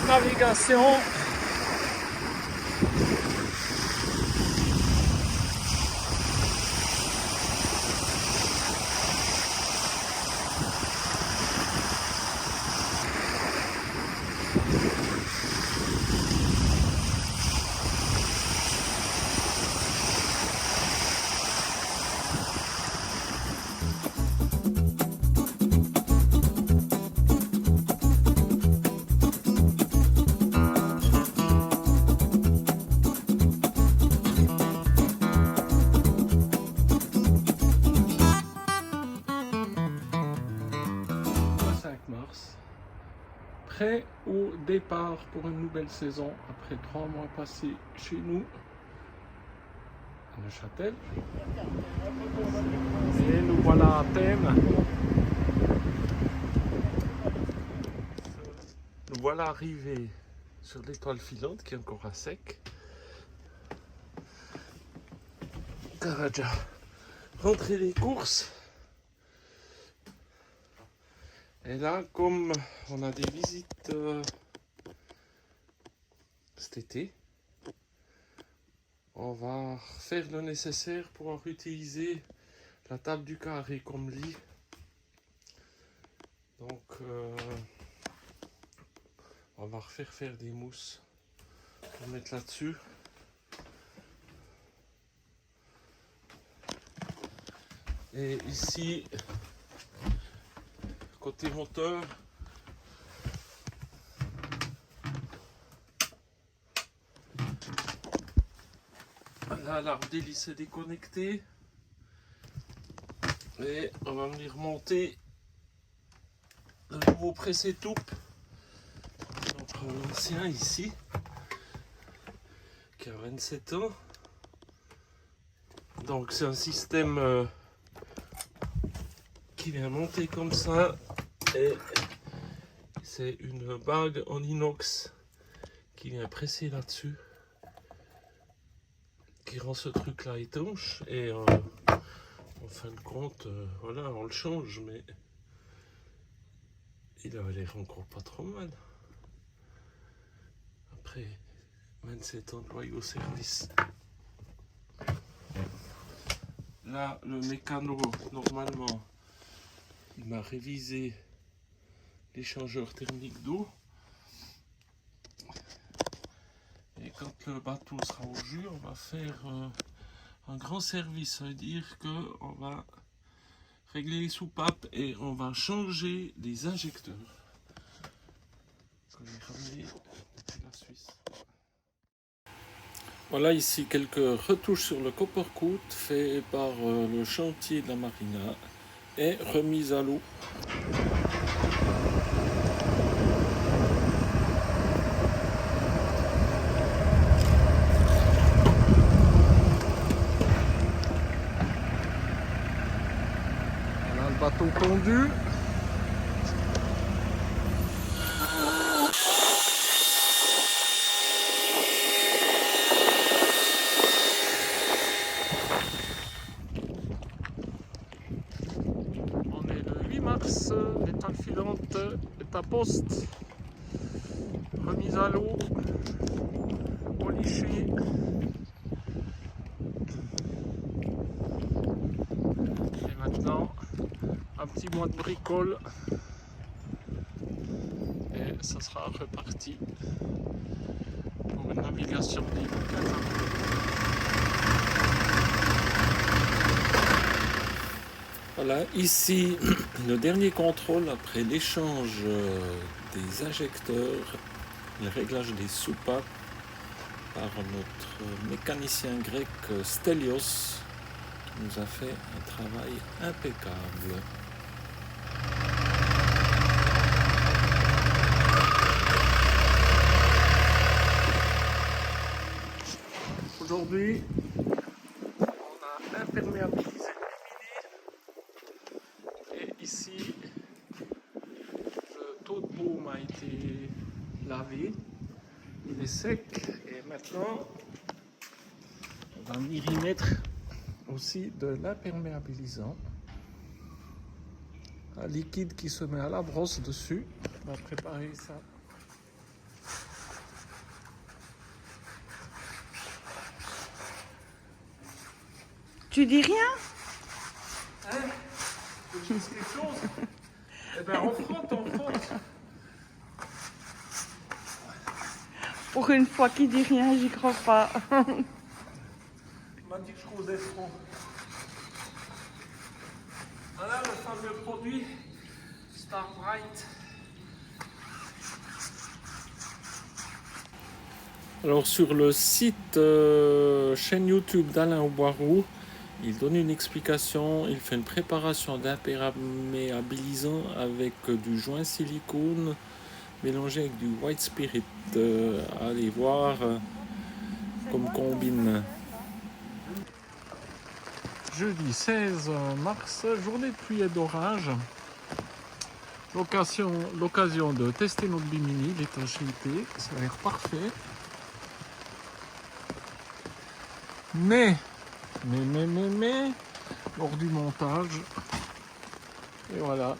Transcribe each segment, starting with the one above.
Navigation. Mars, prêt au départ pour une nouvelle saison après 3 mois passés chez nous à Neuchâtel. Et nous voilà à Athènes. Nous voilà arrivés sur l'étoile filante qui est encore à sec. Karaja, rentrée des courses. Et là, comme on a des visites cet été, on va faire le nécessaire pour utiliser la table du carré comme lit. Donc, on va refaire faire des mousses pour mettre là-dessus. Et ici, côté moteur, là l'arbre d'hélice est déconnecté et on va venir monter le nouveau pressé-toupe. On prend l'ancien ici qui a 27 ans. Donc c'est un système qui vient monter comme ça et c'est une bague en inox qui vient presser là-dessus, qui rend ce truc là étanche. Et en fin de compte, voilà, on le change, mais il avait l'air encore pas trop mal après 27 ans de loyau service. Là, le mécano, normalement, il m'a révisé l'échangeur thermique d'eau. Et quand le bateau sera au jus, on va faire un grand service. Ça veut dire qu'on va régler les soupapes et on va changer les injecteurs que j'ai ramenés depuis la Suisse. Voilà ici quelques retouches sur le coppercoat fait par le chantier de la marina et remise à l'eau. Voilà le bateau tondu. Mars, l'étoile filante est à poste, remise à l'eau, polichée. Et maintenant, un petit mois de bricole et ça sera reparti pour une navigation libre. Voilà, ici le dernier contrôle après l'échange des injecteurs, le réglage des soupapes par notre mécanicien grec Stelios qui nous a fait un travail impeccable. Aujourd'hui, on a imperméabilisé et ici, le taux de baume a été lavé, il est sec et maintenant, on va venir y mettre aussi de l'imperméabilisant, un liquide qui se met à la brosse dessus. On va préparer ça Tu dis rien? Hein? Faut que je dise quelque chose? Eh ben on frotte, on frotte. Pour une fois qu'il dit rien, j'y crois pas. On m'a dit que je causais trop. Voilà le fameux produit Star Bright. Alors sur le site chaîne YouTube d'Alain Auboiroux, il donne une explication, il fait une préparation d'imperméabilisant avec du joint silicone mélangé avec du white spirit. Allez voir comme combine. Jeudi 16 mars, journée de pluie et d'orage. L'occasion de tester notre bimini, l'étanchéité, ça a l'air parfait. Mais, lors du montage, et voilà,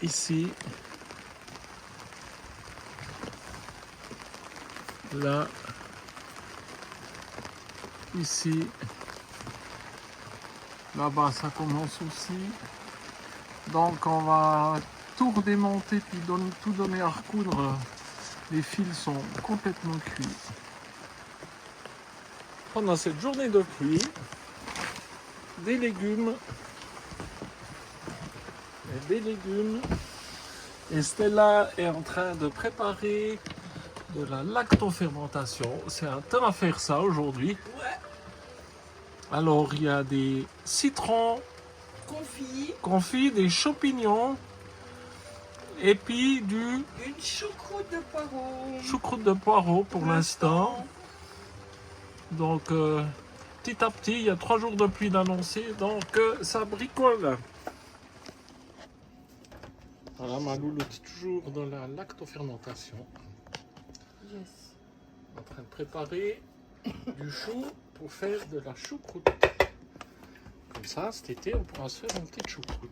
ici, là, ici, là-bas ça commence aussi. Donc on va tout redémonter puis tout donner à recoudre. Les fils sont complètement cuits. Pendant cette journée de pluie, des légumes et des légumes. Et Stella est en train de préparer de la lactofermentation. C'est un temps à faire ça aujourd'hui. Ouais. Alors il y a des citrons confits, des champignons et puis Une choucroute de poireaux. choucroute de poireaux pour l'instant. Donc petit à petit, il y a 3 jours de pluie d'annoncer, donc ça bricole. Voilà, ma louloute toujours dans la lactofermentation. Yes. En train de préparer du chou pour faire de la choucroute. Comme ça, cet été, on pourra se faire une petite choucroute.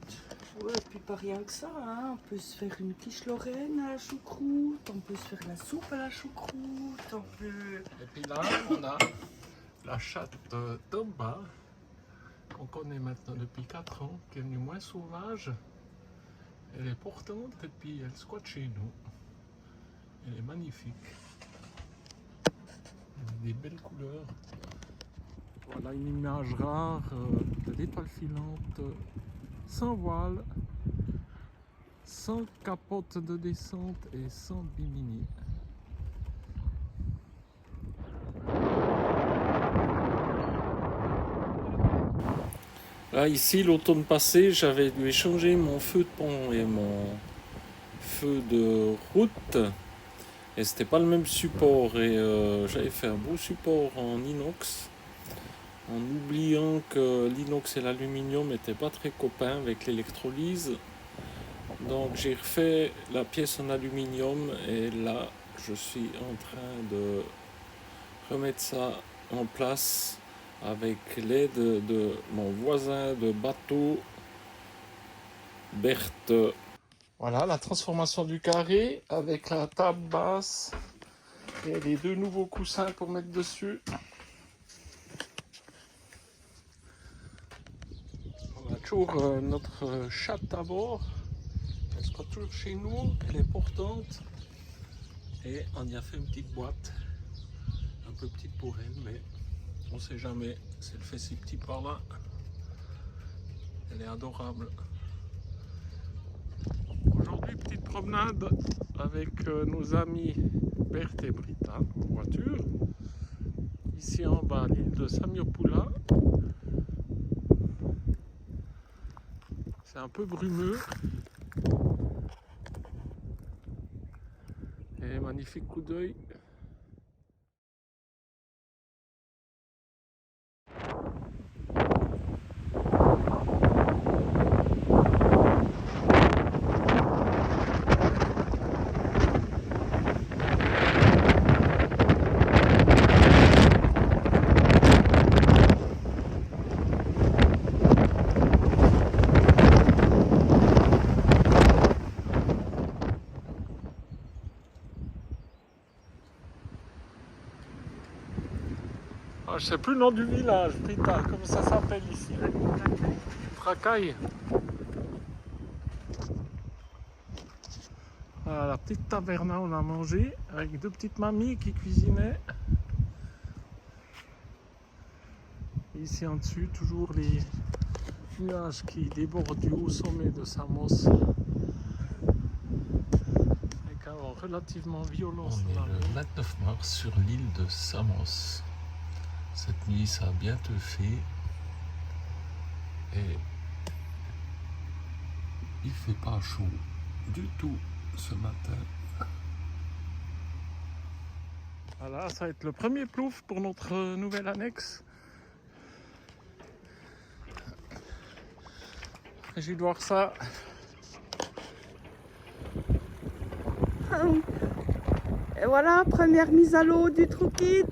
Ouais, et puis pas rien que ça, hein. On peut se faire une quiche lorraine à la choucroute, on peut se faire la soupe à la choucroute, on peut... Et puis là, on a la chatte Tomba, qu'on connaît maintenant depuis 4 ans, qui est venue moins sauvage. Elle est portante et puis elle squatte chez nous. Elle est magnifique. Elle a des belles couleurs. Voilà une image rare de l'étoile filante sans voile, sans capote de descente et sans bimini. Là, ici, l'automne passé, j'avais dû échanger mon feu de pont et mon feu de route. Et c'était pas le même support. Et j'avais fait un beau support en inox. En oubliant que l'inox et l'aluminium n'étaient pas très copains avec l'électrolyse. Donc j'ai refait la pièce en aluminium. Et là, je suis en train de remettre ça en place avec l'aide de mon voisin de bateau, Berthe. Voilà la transformation du carré avec la table basse et les 2 nouveaux coussins pour mettre dessus. On a toujours notre chatte à bord. Elle sera toujours chez nous, elle est portante. Et on y a fait une petite boîte, un peu petite pour elle, mais on sait jamais si elle fait ses petits par là. Elle est adorable. Aujourd'hui, petite promenade avec nos amis Berthe et Britta en voiture. Ici en bas, l'île de Samiopoula. C'est un peu brumeux. Et magnifique coup d'œil. je sais plus le nom du village, putain, comment ça s'appelle ici? Tracaille. Voilà, la petite taverna, on a mangé avec deux petites mamies qui cuisinaient. Ici en dessus, toujours les nuages qui débordent du haut sommet de Samos. Avec un vent relativement violent. On est le 29 mars sur l'île de Samos. Cette nuit, ça a bien teufé. Et il fait pas chaud du tout ce matin. Voilà, ça va être le premier plouf pour notre nouvelle annexe. J'ai dû voir ça. Et voilà, première mise à l'eau du Troukit.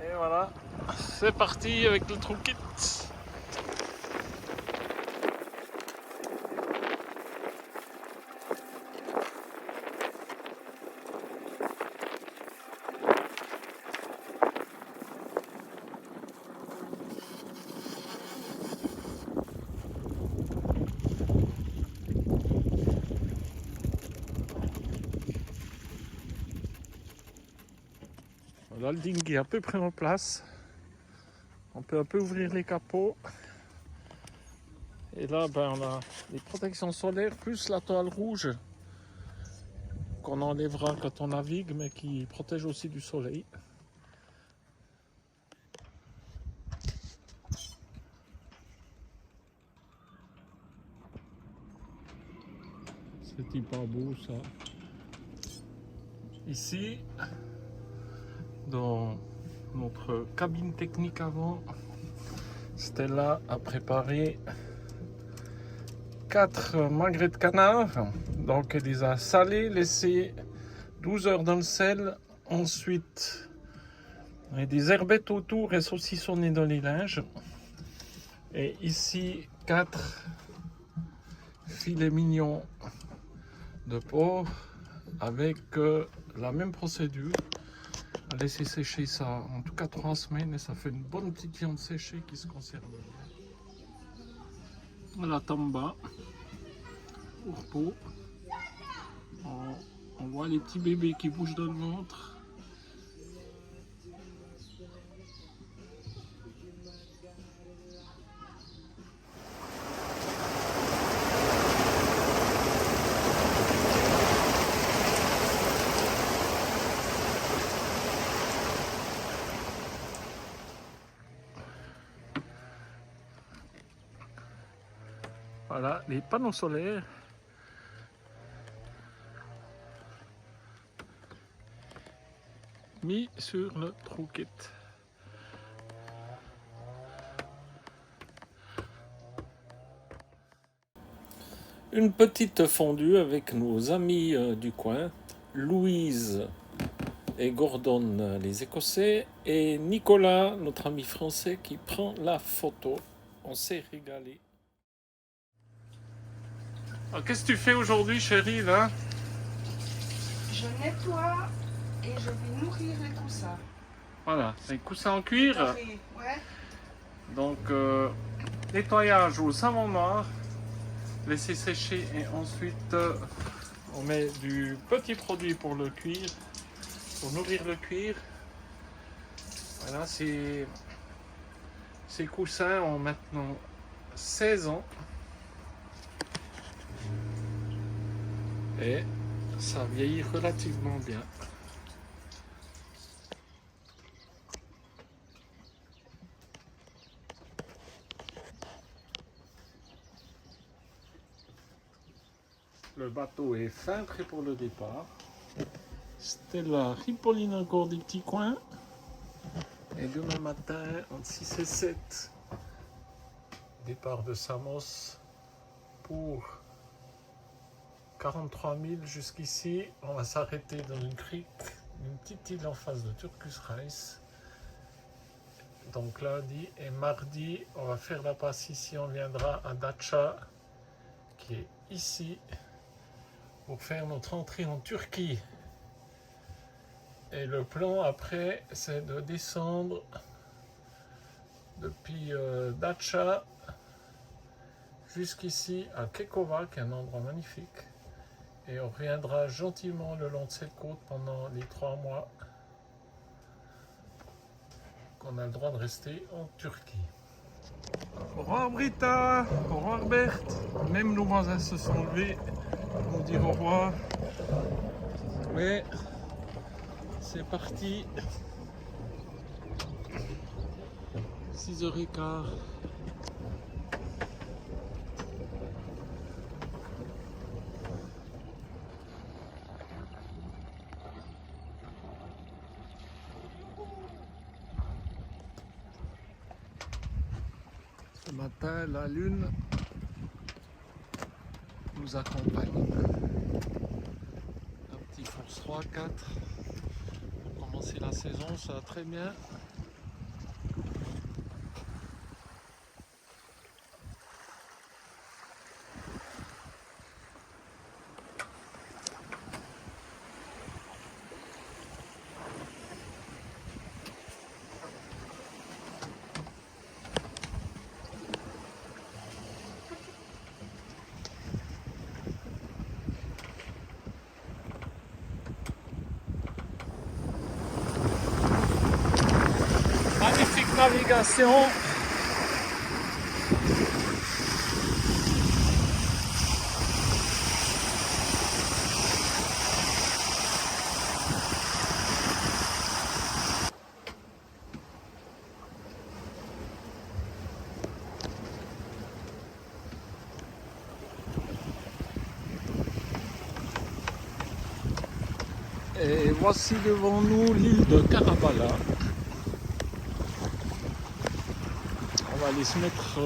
Et voilà, c'est parti avec le Troukit. Voilà, le dinghy est à peu près en place. On peut un peu ouvrir les capots. Et là, ben, on a les protections solaires plus la toile rouge qu'on enlèvera quand on navigue, mais qui protège aussi du soleil. C'est pas beau ça. Ici, dans notre cabine technique avant, Stella a préparé 4 magrets de canard. Donc elle les a salés, laissés 12 heures dans le sel. Ensuite, il y a des herbettes autour et saucissonnées dans les linges. Et ici, 4 filets mignons de porc avec la même procédure. Laisser sécher ça en tout cas 3 semaines et ça fait une bonne petite viande séchée qui se conserve. La tamba au repos. On voit les petits bébés qui bougent dans le ventre. Voilà les panneaux solaires. Mis sur le Troukit. Une petite fondue avec nos amis du coin, Louise et Gordon les Écossais et Nicolas, notre ami français qui prend la photo. On s'est régalé. Alors, qu'est-ce que tu fais aujourd'hui, chérie, là? Je nettoie et je vais nourrir les coussins. Voilà, les coussins en cuir. Ouais. Donc, nettoyage au savon noir, laisser sécher et ensuite on met du petit produit pour le cuir, pour nourrir le cuir. Voilà, ces coussins ont maintenant 16 ans. Et ça vieillit relativement bien. Le bateau est fin, prêt pour le départ. Stella ripolline encore des petits coins. Et demain matin, entre 6 et 7, départ de Samos pour 43 000 jusqu'ici. On va s'arrêter dans une crique, une petite île en face de Turkusreis. Donc lundi et mardi, on va faire la passe ici. On viendra à Datça, qui est ici, pour faire notre entrée en Turquie. Et le plan après, c'est de descendre depuis Datça jusqu'ici à Kekova, qui est un endroit magnifique. Et on reviendra gentiment le long de cette côte pendant les 3 mois qu'on a le droit de rester en Turquie. Au revoir Britta, au revoir Berthe. Même nos voisins se sont levés pour nous dire au revoir. Mais c'est parti. 6h15. Ce matin, la lune nous accompagne. Un petit force 3-4 pour commencer la saison, ça va très bien. Magnifique navigation. Et voici devant nous l'île de Karabala. On va aller se mettre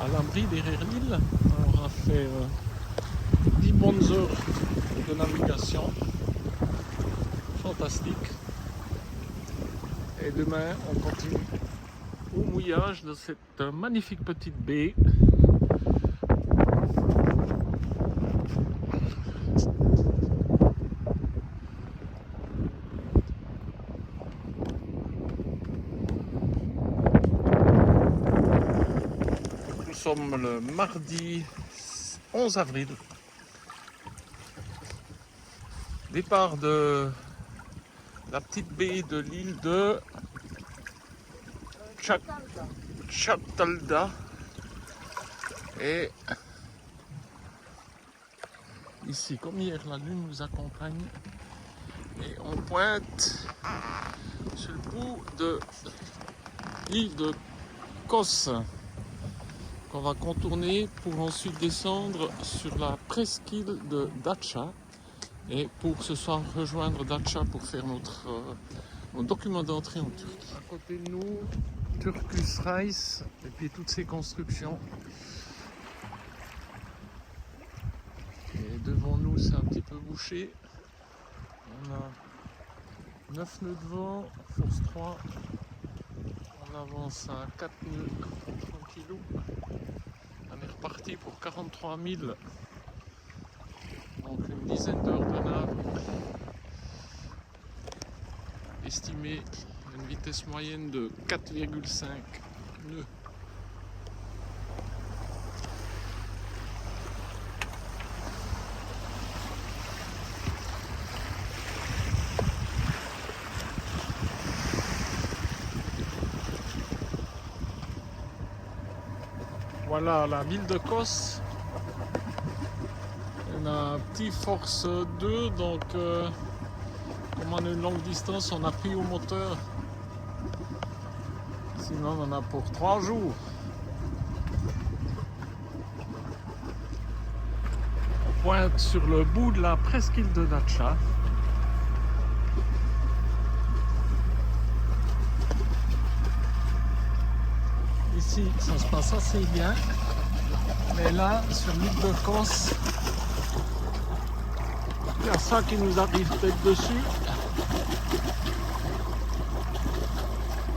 à l'abri derrière l'île. On aura fait 10 bonnes heures de navigation. Fantastique. Et demain, on continue au mouillage de cette magnifique petite baie. Nous sommes le mardi 11 avril. Départ de la petite baie de l'île de Çatalca. Et ici, comme hier, la lune nous accompagne. Et on pointe sur le bout de l'île de Kos, qu'on va contourner pour ensuite descendre sur la presqu'île de Datça. Et pour ce soir rejoindre Datça pour faire notre document d'entrée en Turquie. À côté de nous, Turkusreis et puis toutes ces constructions. Et devant nous, c'est un petit peu bouché. On a 9 nœuds de vent, force 3. On avance à 4 nœuds tranquillou. On est reparti pour 43 000. Donc une dizaine d'heures de nave. Estimé une vitesse moyenne de 4,5 nœuds. Voilà la ville de Kos. On a un petit force 2, donc comme on a une longue distance, on appuie au moteur. Sinon, on en a pour 3 jours. On pointe sur le bout de la presqu'île de Datça. Ici, ça se passe assez bien. Mais là, sur l'île de Kos, Il y a ça qui nous arrive tête dessus.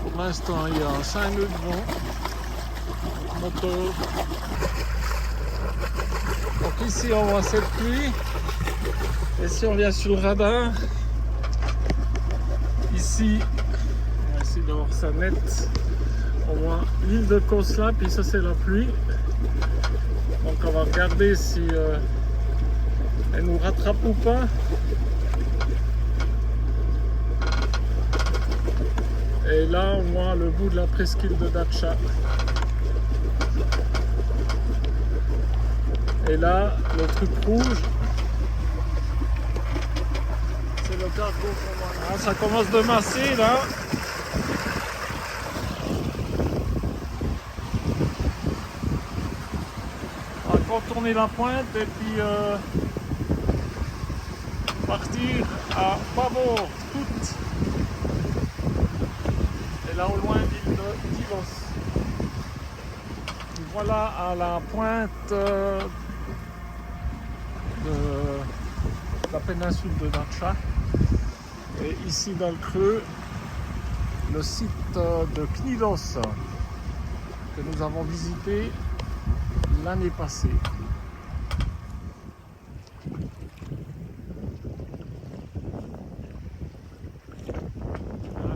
Pour l'instant, il y a 5 nœuds de vent. Moteur. Donc ici, on voit cette pluie. Et si on vient sur le radar, ici, on va essayer de voir ça net. On voit l'île de Kos là, puis ça c'est la pluie. Donc on va regarder si elle nous rattrape ou pas. Et là on voit le bout de la presqu'île de Dacha. Et là, le truc rouge, c'est le cargo qu'on voit là. Ah, ça commence de masser là. On va contourner la pointe et puis partir à Pavor, tout. Et là au loin l'île de Tilos. Voilà à la pointe de la péninsule de Dacha. Et ici dans le creux, le site de Knidos que nous avons visité l'année passée.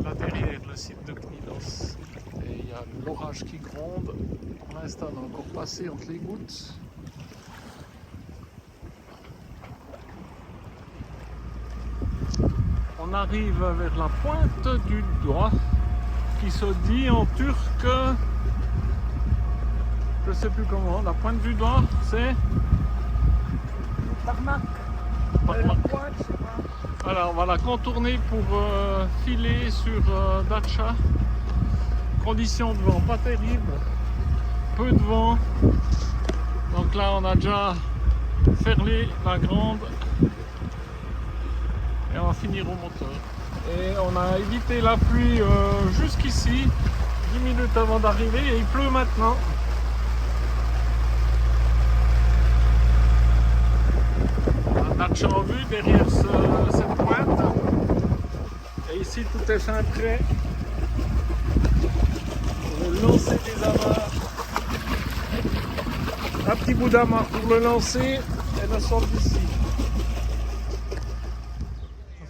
Là derrière le site de Knidos. Et il y a l'orage qui gronde. Pour l'instant, on est encore passé entre les gouttes. On arrive vers la pointe du doigt qui se dit en turc, je sais plus comment, la pointe du doigt c'est Parmak. Parmak. La pointe, je sais pas. Alors on va la contourner pour filer sur Dacha. Conditions de vent pas terribles, peu de vent. Donc là on a déjà ferlé la grande. Et on va finir au moteur. Et on a évité la pluie jusqu'ici, 10 minutes avant d'arriver, et il pleut maintenant. On a Dacha en vue derrière cette pointe. Et ici tout est fin prêt. On va lancer des amarres. Un petit bout d'amarre pour le lancer et le sort d'ici.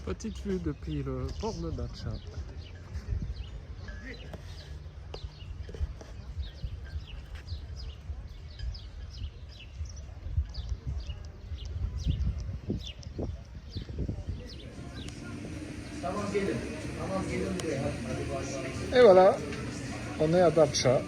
Petite vue depuis le port de Dacha. Et voilà, on est à Dacha.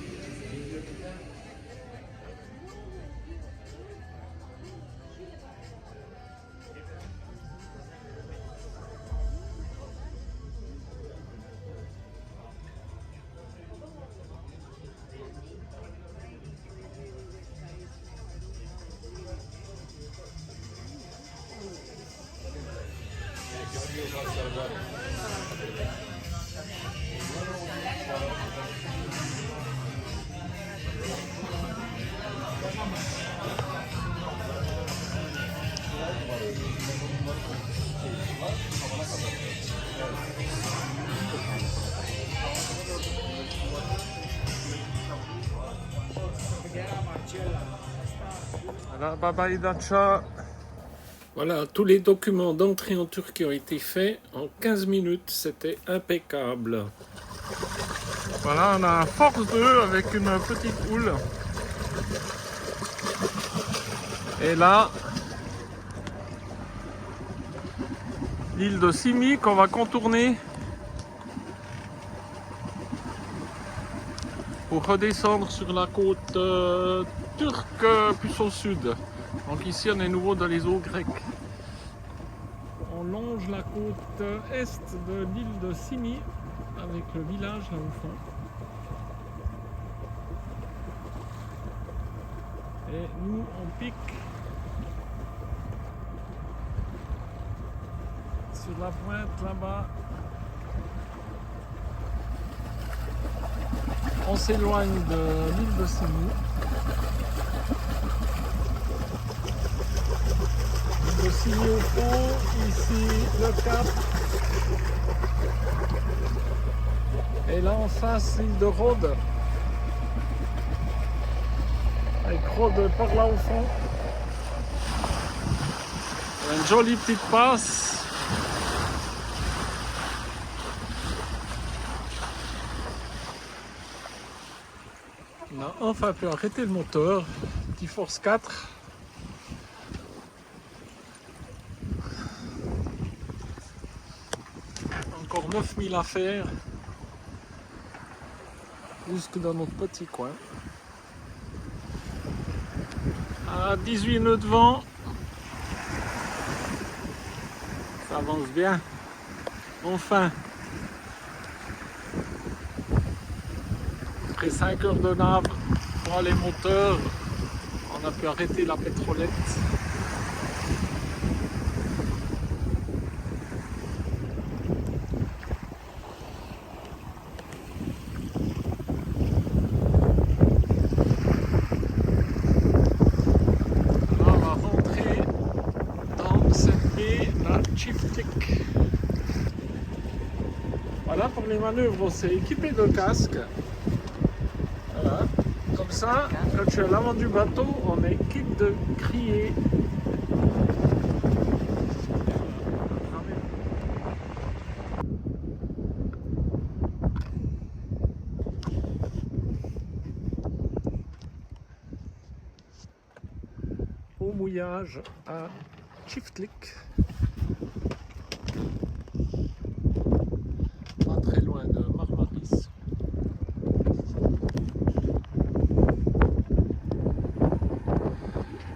Voilà, bye bye Dacha. Voilà, tous les documents d'entrée en Turquie ont été faits en 15 minutes, c'était impeccable. Voilà, on a un Force 2 avec une petite houle. Et là, l'île de Simi qu'on va contourner pour redescendre sur la côte turque plus au sud. Donc ici on est nouveau dans les eaux grecques. On longe la côte est de l'île de Simi avec le village là au fond. Et nous on pique sur la pointe là-bas. On s'éloigne de l'île de Simi. L'île aussi au fond, ici le cap. Et là en face, l'île de Rhodes. Avec Rhodes par là au fond. Une jolie petite passe. On a enfin pu arrêter le moteur. Petit Force 4. Encore 9000 à faire. Jusque dans notre petit coin. À 18 nœuds de vent. Ça avance bien. Enfin. Après 5 heures de nave pour les moteurs, on a pu arrêter la pétrolette. Chiftlik. Voilà, pour les manœuvres, on s'est équipé de casque. Voilà. Comme ça, quand je suis à l'avant du bateau, on est quitte de crier. Au mouillage à Chiftlik. Très loin de Marmaris.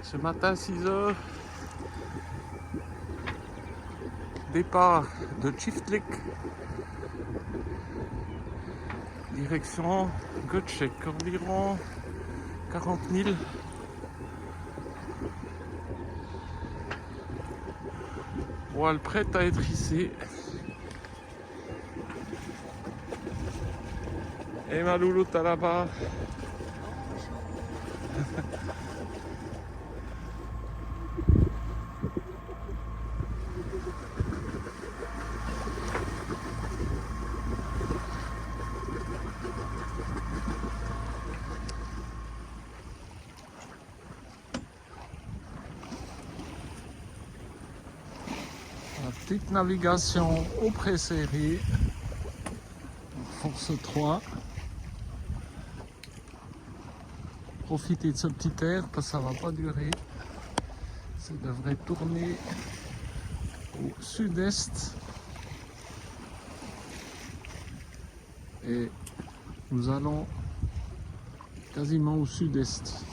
Ce matin 6h, départ de Chiftlik, direction Göcek, environ 40 000. Voile prête à être hissée. Et ma louloute à là-bas. La petite navigation au pré-série. Force 3. Profitez de ce petit air parce que ça ne va pas durer. Ça devrait tourner au sud-est. Et nous allons quasiment au sud-est.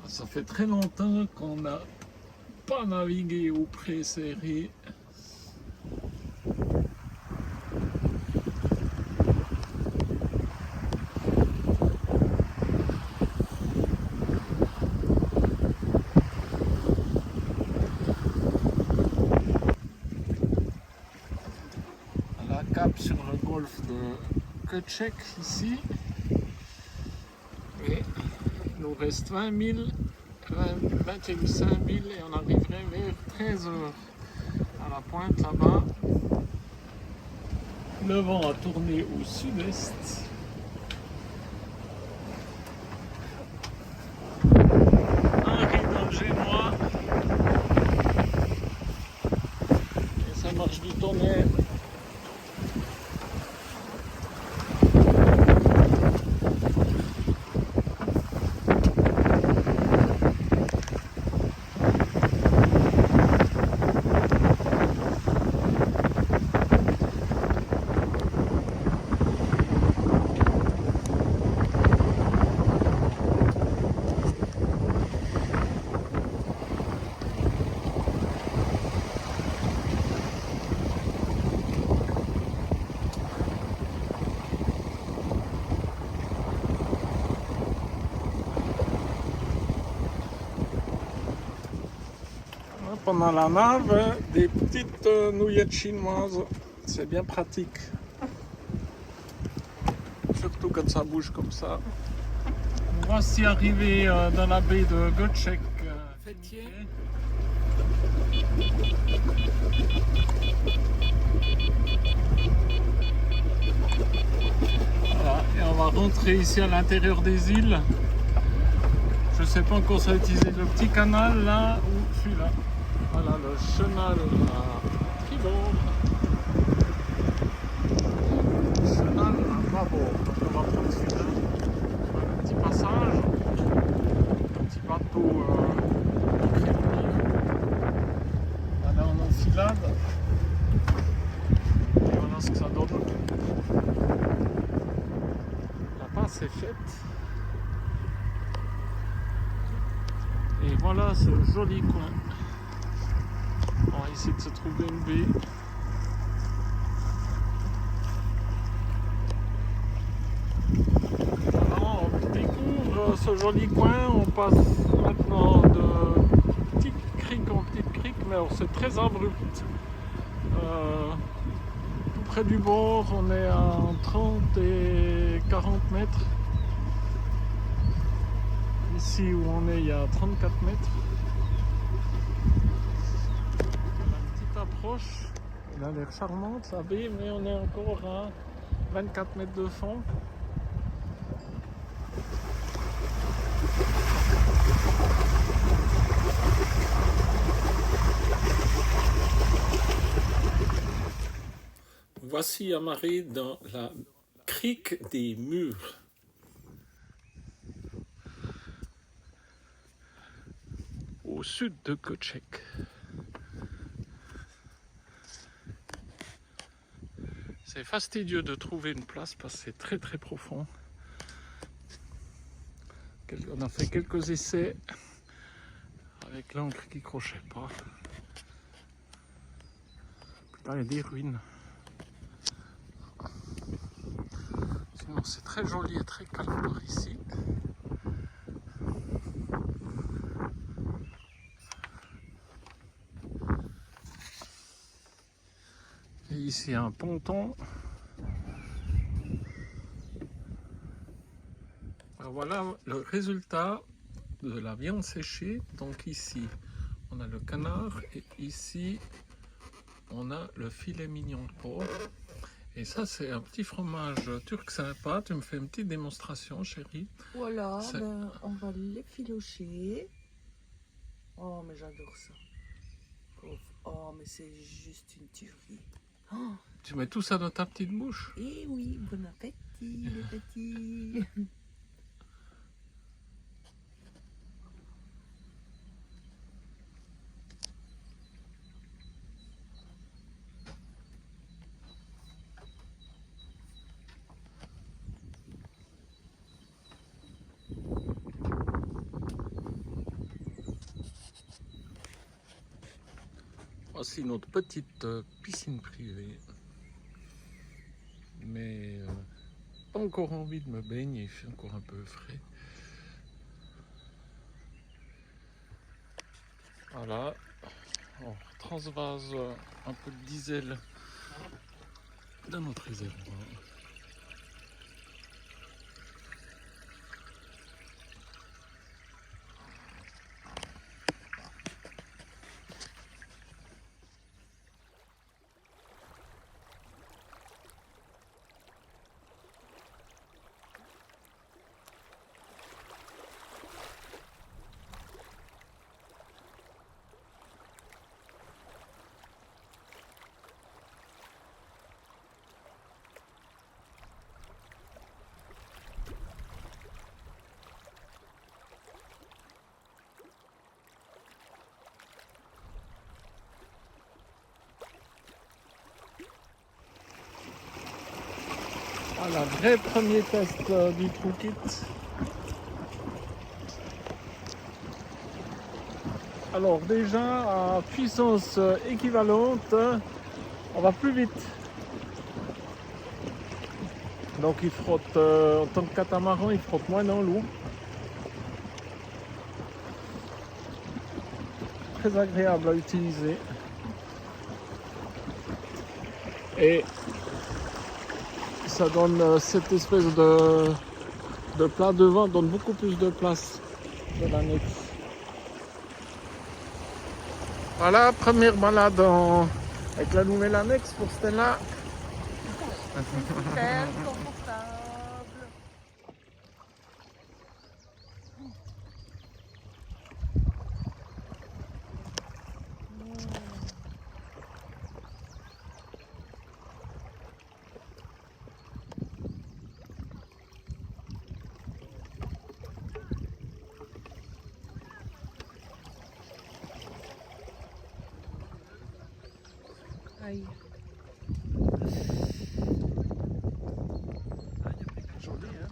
Ça fait très longtemps qu'on n'a pas navigué au pré-série. La cap sur le golfe de Göcek ici. Et il nous reste 20 000. 25 000 et on arriverait vers 13 heures à la pointe là-bas. Le vent a tourné au sud-est. Henri dans le génois. Et ça marche du tonnerre. pendant la nave des petites nouillettes chinoises. C'est bien pratique. Surtout quand ça bouge comme ça. Voici arrivé dans la baie de Göcek. Voilà, et on va rentrer ici à l'intérieur des îles. Je ne sais pas encore si on va utiliser le petit canal là ou celui-là. Voilà le chenal à tribord. Chenal à bâbord. On va prendre celui-là. Un petit passage. Un petit bateau voilà, on enfilade. Et voilà ce que ça donne. La passe est faite. Et voilà ce joli coin. On va essayer de se trouver une baie. Alors, on découvre ce joli coin. On passe maintenant de petite crique en petite crique, mais c'est très abrupt. Tout près du bord, on est à 30 et 40 mètres. Ici où on est, il y a 34 mètres. Une petite approche. Elle a l'air charmante, la baie, mais on est encore à 24 mètres de fond. Voici amarré dans la crique des Murs. Au sud de Göcek. C'est fastidieux de trouver une place parce que c'est très très profond. On a fait quelques essais avec l'encre qui crochait pas. Là il y a des ruines. Sinon c'est très joli et très calme par ici. Et ici un ponton. Alors voilà le résultat de la viande séchée. Donc ici on a le canard et ici on a le filet mignon de porc. Et ça c'est un petit fromage turc sympa. Tu me fais une petite démonstration chérie. Voilà, ben, on va l'effilocher. Oh mais j'adore ça. Oh mais c'est juste une tuerie. Oh. Tu mets tout ça dans ta petite bouche? Eh oui, bon appétit les petits. Voici notre petite piscine privée. Mais pas encore envie de me baigner, il fait encore un peu frais. Voilà, on transvase un peu de diesel dans notre réservoir. Voilà, vrai premier test du TrueKit. Alors déjà à puissance équivalente, on va plus vite. Donc il frotte, en tant que catamaran, il frotte moins dans l'eau. très agréable à utiliser. Et ça donne cette espèce de plat devant, donne beaucoup plus de place que l'annexe. Voilà, première balade avec la nouvelle annexe pour Stella. Super confortable. Aïe. Joli, hein?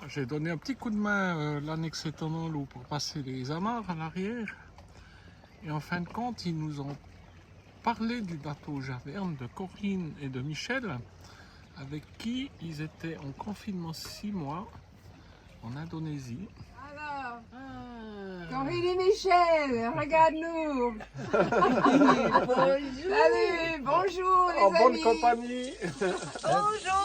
J'ai donné un petit coup de main l'annexe étonnant l'eau pour passer les amarres à l'arrière. Et en fin de compte, ils nous ont parlé du bateau Javerne de Corinne et de Michel, avec qui ils étaient en confinement 6 mois en Indonésie. Alors, Corinne et Michel, regarde-nous. Bonjour. Salut, bonjour les En bonne amis. compagnie. Bonjour.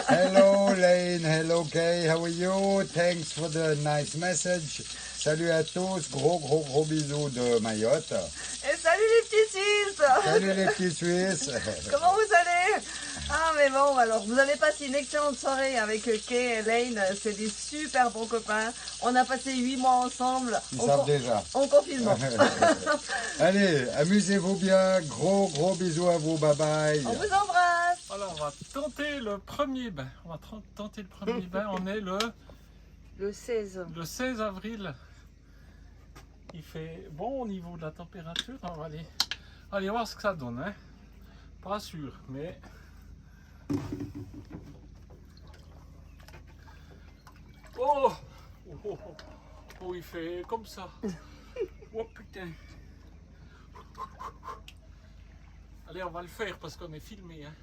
Hello Lane, hello Kay, how are you? Thanks for the nice message. Salut à tous, gros bisous de Mayotte. Et salut les petits Suisses. Salut les petits Suisses. Comment vous allez? Ah mais bon, alors vous avez passé une excellente soirée avec Kay et Lane, c'est des super bons copains. On a passé 8 mois ensemble Ils savent déjà. en confinement. Allez, amusez-vous bien, gros bisous à vous, bye bye. On vous embrasse. Voilà, on va tenter le premier bain. On va tenter le premier bain. On est Le 16. le 16 avril. Il fait bon au niveau de la température. On va aller voir ce que ça donne. Hein. Pas sûr, mais... Oh, il fait comme ça. Oh putain. Allez, on va le faire parce qu'on est filmé. Hein.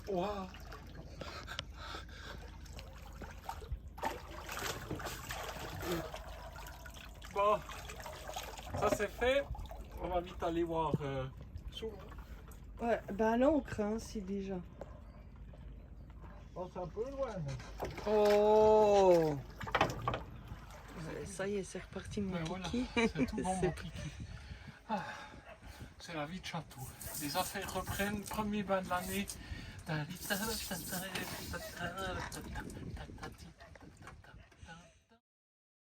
Wow. Bon, ça c'est fait. On va vite aller voir sous. Ouais, ben l'encre, hein, c'est déjà. Bon, c'est un peu loin. Mais... Oh. Ça y est, c'est reparti mon Mais voilà, kiki. c'est tout bon C'est- mon kiki. Ah, c'est la vie de château. Les affaires reprennent, premier bain de l'année.